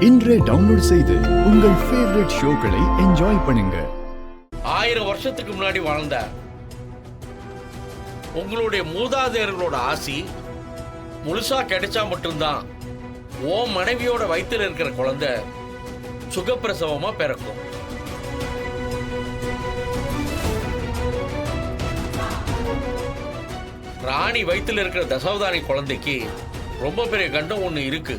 இன்றே டவுன்லோட் செய்து உங்கள் ஃபேவரட் ஷோக்களை என்ஜாய் பண்ணுங்க. 1000 வருஷத்துக்கு முன்னாடி வாழ்ந்த உங்களுடைய மூதாதையர்களோட ஆசி முழுசா கிடைச்சா மட்டும்தான் ஓ மனைவியோட வயித்துல இருக்கிற குழந்தை சுகப்பிரசவமா பிறக்கும். ராணி வயித்துல இருக்கிற தசவதானி குழந்தைக்கு ரொம்ப பெரிய கண்டம் ஒண்ணு இருக்கு.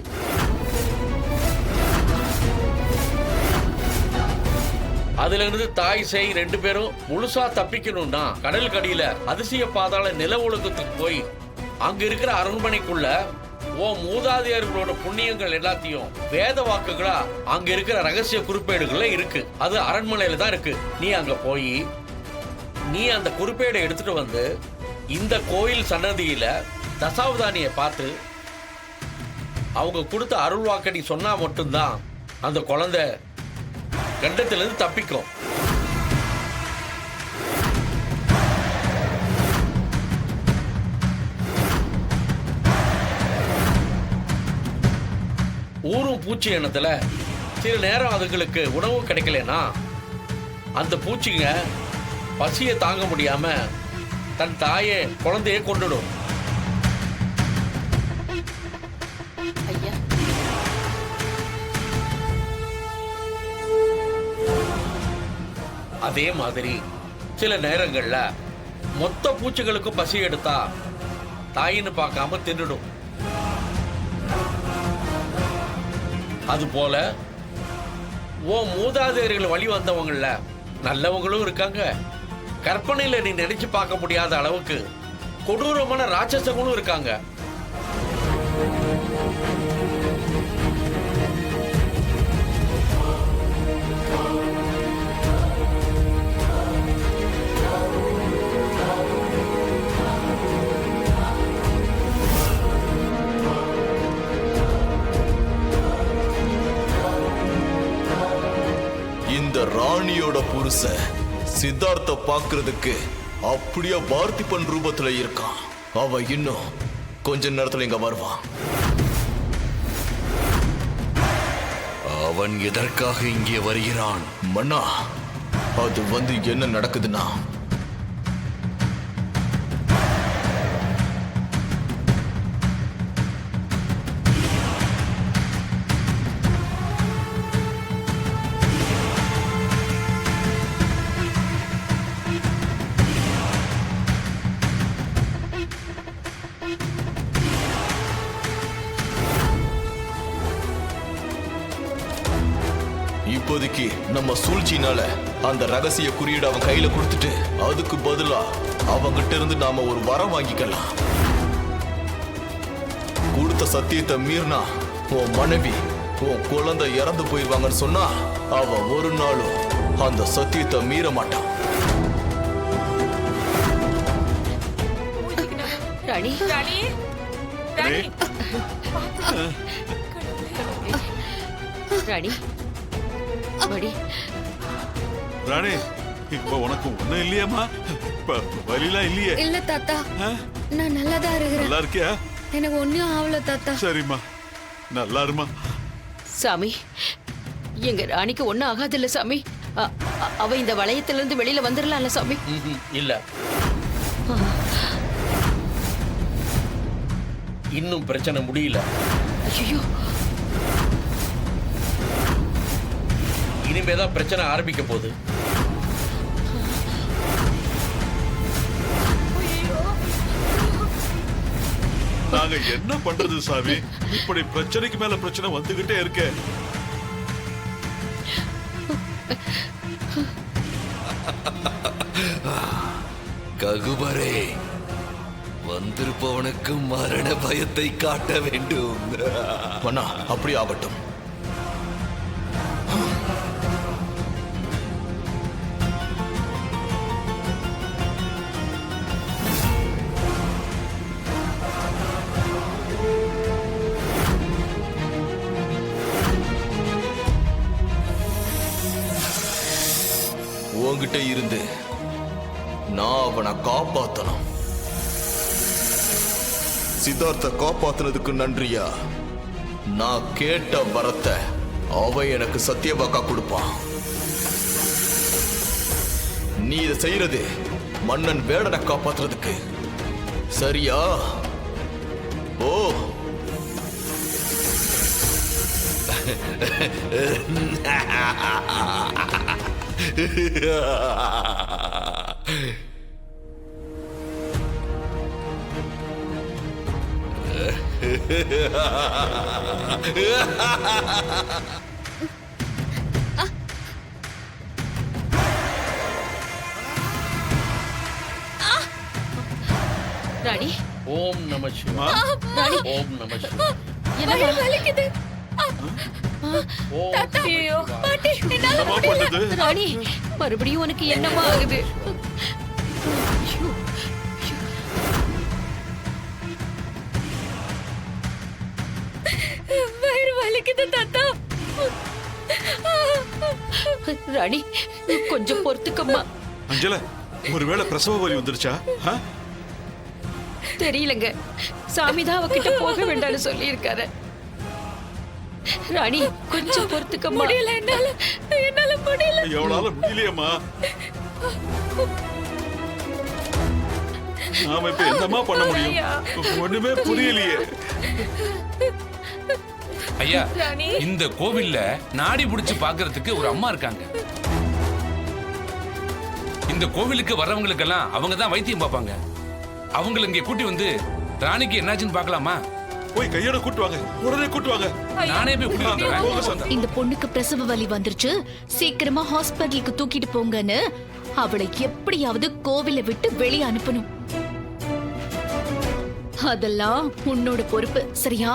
அதுல இருந்து தாய் சேய் 2 பேரும் முழுசா தப்பிக்கணும்னா கடல் கடியில அதிசய பாதாள நில உலகத்துக்கு போய் அங்க இருக்கிற அரண்மனைக்குள்ள ஓ மூதாதையர்களோட புண்ணியங்கள் எல்லாத்தையும் வேத வாக்குகளா அங்க இருக்கிற ரகசிய குறிப்பேடுகள்ல இருக்கு. அது அரண்மனையில தான் இருக்கு. நீ அங்க போய் நீ அந்த குறிப்பேடை எடுத்துட்டு வந்து இந்த கோயில் சன்னதியில தசாவதானிய பார்த்து அவங்க கொடுத்த அருள் வாக்க நீ சொன்னா மட்டும்தான் அந்த குழந்தை கண்டத்திலிருந்து தப்பிக்கும். ஊரும் பூச்சி எண்ணத்துல சில நேரம் அதுங்களுக்கு உணவு கிடைக்கலனா அந்த பூச்சிங்க பசியை தாங்க முடியாம தன் தாயே குழந்தைய கொண்டுடும். அதே மாதிரி சில நேரங்கள்ல மொத்த பூச்சிகளுக்கும் பசி எடுத்தா தாயின்னு பார்க்காம தின்னுடும். அது போல ஓ மூதாதையர்கள் வழி வந்தவங்கள நல்லவங்களும் இருக்காங்க. கற்பனையில நீ நினைச்சு பார்க்க முடியாத அளவுக்கு கொடூரமான ராட்சசங்களும் இருக்காங்க. இந்த ராணியோட புருஷ சித்தார்த்த பாக்குறதுக்கு அப்படியே பார்த்திபன் ரூபத்துல இருக்கான். அவ இன்னும் கொஞ்ச நேரத்துல இங்க வருவான். அவன் எதற்காக இங்கே வருகிறான்? மன்னா, அது என்ன நடக்குதுன்னா, இப்போதைக்கு நம்ம சூழ்ச்சினால அந்த ரகசிய குறியீடு அவன் கையில கொடுத்துட்டு அதுக்கு பதிலா அவங்கிட்ட இருந்து நாம ஒரு வரம் வாங்கிக்கலாம். கொடுத்த சத்தியத்தை மீறினா உன் மனைவி உன் குழந்தை இறந்து போயிடுவாங்கன்னு சொன்னா அவ ஒரு நாளும் அந்த சத்தியத்தை மீற மாட்டான். ராணி ராணி ராணி ராணி, இப்ப உனக்கு ஒண்ணும் இல்லையாமா? வலிலாம் இல்லையே? இல்ல தாத்தா, நான் நல்லாதான் இருக்கிறேன். நல்லா இருக்கியா? எனக்கு ஒண்ணும் ஆகல தாத்தா. சரிம்மா, நல்லா இருமா. சாமி, எங்க ராணிக்கு ஒண்ணும் ஆகாது இல்ல சாமி? அவ இந்த வளையத்திலிருந்து வெளியில வந்துடலாம்ல சாமி? இல்ல, இன்னும் பிரச்சனை முடியல. ஐயோ, இனிமேதான் பிரச்சனை ஆரம்பிக்க போகுது. நாங்க என்ன பண்றது சாமி? இப்படி பிரச்சனைக்கு மேல பிரச்சனை வந்துகிட்டே இருக்க. ககுபரே, வந்திருப்பவனுக்கு மரண பயத்தை காட்ட வேண்டும். மன்னா, அப்படி ஆகட்டும். உன்கிட்ட இருந்து நான் அவனை காப்பாத்தணும். சித்தார்த்த காப்பாத்துனதுக்கு நன்றியா? நான் கேட்ட வரத்தை அவன் எனக்கு சத்திய வாக்கா கொடுப்பான். நீ இதை செய்யறது மன்னன் வேடனை காப்பாத்துறதுக்கு, சரியா? ஓ, ராணி ஓம் நம சிவா. ராணி ஓம் நம சிவா. என்னம்மா? வலிக்குது. ஓம் ஐயோ, பாட்டி, என்னால என்னம்மா பண்ணுது? ராணி மறுபடியும் உனக்கு என்னமா ஆகுது? ஐயோ, வயிறு வலிக்குது தாத்தா. ராணி கொஞ்சம் பொறுத்துக்கம்மா. அஞ்சல, ஒருவேளை பிரசவ வலி வந்துருச்சா? ஆ? தெரியலங்க, சாமிதான் அவகிட்ட போக வேண்டாம்னு சொல்லி இருக்காரு. ராணி கொஞ்சம் பொறுத்துக்கம்மா. முடியல, என்னால முடியல. எவ்வளவு முடியலையம்மா. நாம இப்ப என்னம்மா பண்ண முடியும்? ஒண்ணுமே புரியலையே. ஐயா, இந்த கோவில்ல நாடி புடிச்சு பாக்குறதுக்கு ஒரு அம்மா இருக்காங்க. இந்த கோவிலுக்கு வர்றவங்களுக்கெல்லாம் அவங்க தான் வைத்தியம் பார்ப்பாங்க. அவங்கள இங்க கூட்டி வந்து ராணிக்கு என்னாச்சுன்னு பார்க்கலாமா? போய் கையோட கூட்டு வாங்க, உடனே கூட்டு வாங்க. நானே போய் கூட்டிட்டு போங்க வரேன். சந்தா. இந்த பொண்ணுக்கு பிரசவ வலி வந்துருச்சு, சீக்கிரமா ஹாஸ்பிட்டலுக்கு தூக்கிட்டு போங்கன்னு அவளை எப்படியாவது கோவிலை விட்டு வெளியே அனுப்பணும். அதெல்லாம் உன்னோட பொறுப்பு, சரியா?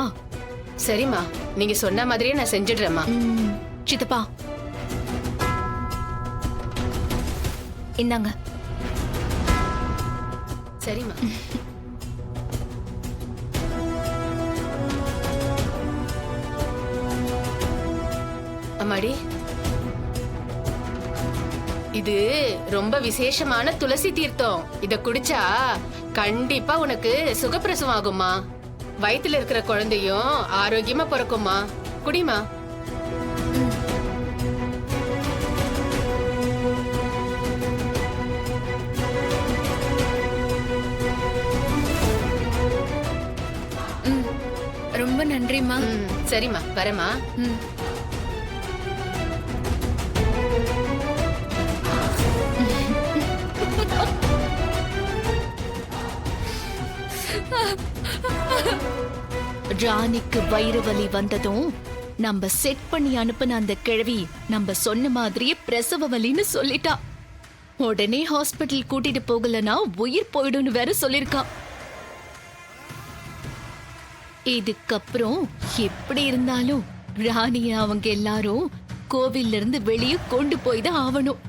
சரிம்மா, நீங்க சொன்ன மாதிரியே நான் செஞ்சிடுறேம்மா. சித்தப்பா இந்தாங்க. சரிம்மா. அம்மாடி, இது ரொம்ப விசேஷமான துளசி தீர்த்தம். இத குடிச்சா கண்டிப்பா உனக்கு சுகப்பிரசவம் ஆகும்மா. வயித்துல இருக்கிற குழந்தையும் ஆரோக்கியமா பிறக்கும்மா. குடிமா. ரொம்ப நன்றிம்மா. சரிம்மா, வரேம்மா. ராணிக்கு வயிறு வலி வந்ததும் நம்ம செட் பண்ணி அனுப்பின அந்த கிழவி நம்ம சொன்ன மாதிரியே பிரசவ வலின்னு சொல்லிட்டா. உடனே ஹாஸ்பிட்டல் கூட்டிட்டு போகலனா உயிர் போயிடும்னு வேற சொல்லிருக்கா. இதுக்கப்புறம் எப்படி இருந்தாலும் ராணிய அவங்க எல்லாரும் கோவில்ல இருந்து வெளியே கொண்டு போய் தான் ஆவணும்.